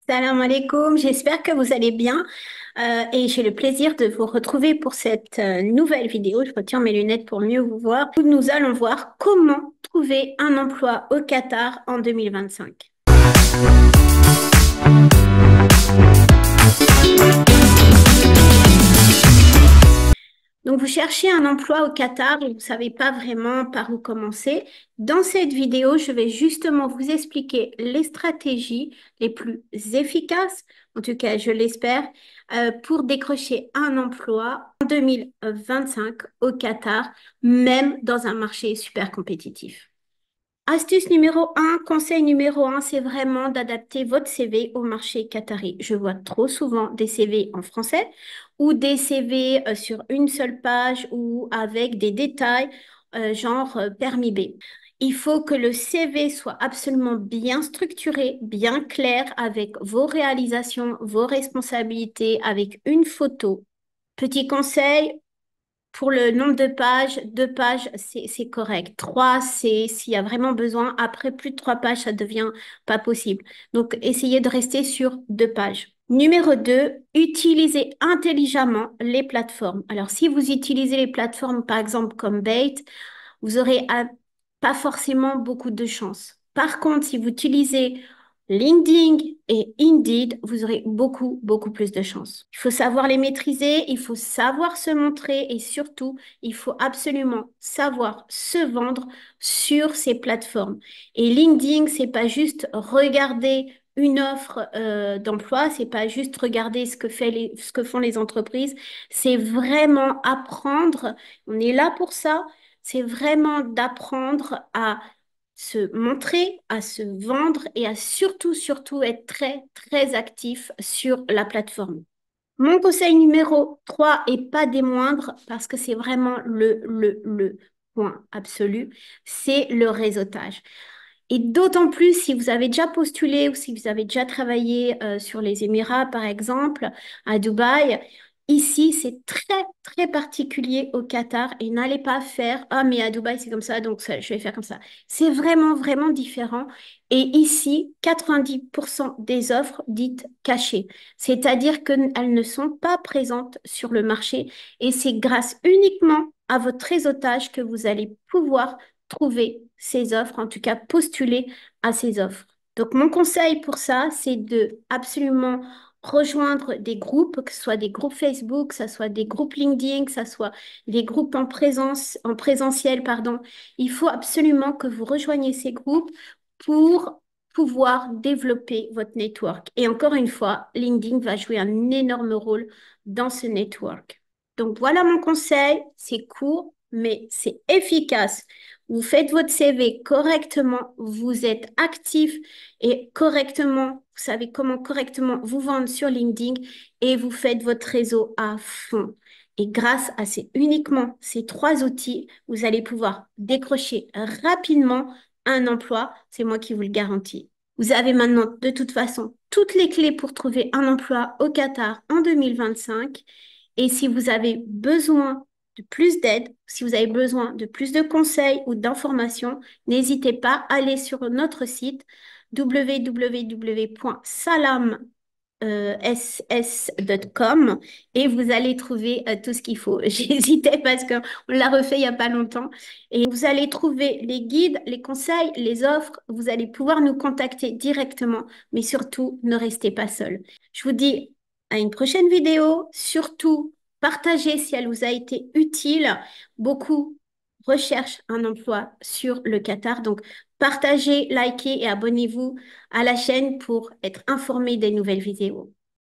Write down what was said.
Salam alaikum, j'espère que vous allez bien et j'ai le plaisir de vous retrouver pour cette nouvelle vidéo. Je retire mes lunettes pour mieux vous voir. Nous allons voir comment trouver un emploi au Qatar en 2025. Donc, vous cherchez un emploi au Qatar et vous ne savez pas vraiment par où commencer. Dans cette vidéo, je vais justement vous expliquer les stratégies les plus efficaces, en tout cas, je l'espère, pour décrocher un emploi en 2025 au Qatar, même dans un marché super compétitif. Astuce numéro un, conseil numéro un, c'est vraiment d'adapter votre CV au marché qatari. Je vois trop souvent des CV en français ou des CV sur une seule page ou avec des détails genre permis B. Il faut que le CV soit absolument bien structuré, bien clair avec vos réalisations, vos responsabilités, avec une photo. Petit conseil, pour le nombre de pages, 2 pages, c'est correct. Trois, c'est s'il y a vraiment besoin. Après, plus de 3 pages, ça devient pas possible. Donc, essayez de rester sur 2 pages. Numéro 2, utilisez intelligemment les plateformes. Alors, si vous utilisez les plateformes, par exemple, comme Bait, vous aurez pas forcément beaucoup de chance. Par contre, si vous utilisez LinkedIn et Indeed, vous aurez beaucoup, beaucoup plus de chance. Il faut savoir les maîtriser, il faut savoir se montrer et surtout, il faut absolument savoir se vendre sur ces plateformes. Et LinkedIn, c'est pas juste regarder une offre d'emploi, c'est pas juste regarder ce que font les entreprises, c'est vraiment apprendre. On est là pour ça. C'est vraiment d'apprendre à se montrer, à se vendre et à surtout, surtout être très, très actif sur la plateforme. Mon conseil numéro 3 et pas des moindres, parce que c'est vraiment le point absolu, c'est le réseautage. Et d'autant plus si vous avez déjà postulé ou si vous avez déjà travaillé sur les Émirats, par exemple, à Dubaï. Ici, c'est très, très particulier au Qatar et n'allez pas faire, ah, mais à Dubaï, c'est comme ça, donc je vais faire comme ça. C'est vraiment, vraiment différent. Et ici, 90% des offres dites cachées, c'est-à-dire qu'elles ne sont pas présentes sur le marché et c'est grâce uniquement à votre réseautage que vous allez pouvoir trouver ces offres, en tout cas postuler à ces offres. Donc, mon conseil pour ça, c'est de absolument rejoindre des groupes, que ce soit des groupes Facebook, que ce soit des groupes LinkedIn, que ce soit des groupes en présentiel, pardon. Il faut absolument que vous rejoigniez ces groupes pour pouvoir développer votre network. Et encore une fois, LinkedIn va jouer un énorme rôle dans ce network. Donc voilà mon conseil, c'est court, mais c'est efficace. Vous faites votre CV correctement, vous êtes actif et correctement, vous savez comment correctement vous vendre sur LinkedIn et vous faites votre réseau à fond. Et grâce à uniquement ces 3 outils, vous allez pouvoir décrocher rapidement un emploi. C'est moi qui vous le garantis. Vous avez maintenant de toute façon toutes les clés pour trouver un emploi au Qatar en 2025. Et si vous avez besoin de plus d'aide, si vous avez besoin de plus de conseils ou d'informations, n'hésitez pas à aller sur notre site www.salam.ss.com et vous allez trouver tout ce qu'il faut. J'hésitais parce qu'on l'a refait il n'y a pas longtemps. Et vous allez trouver les guides, les conseils, les offres. Vous allez pouvoir nous contacter directement, mais surtout, ne restez pas seul. Je vous dis à une prochaine vidéo. Surtout, partagez si elle vous a été utile. Beaucoup recherchent un emploi sur le Qatar. Donc, partagez, likez et abonnez-vous à la chaîne pour être informé des nouvelles vidéos.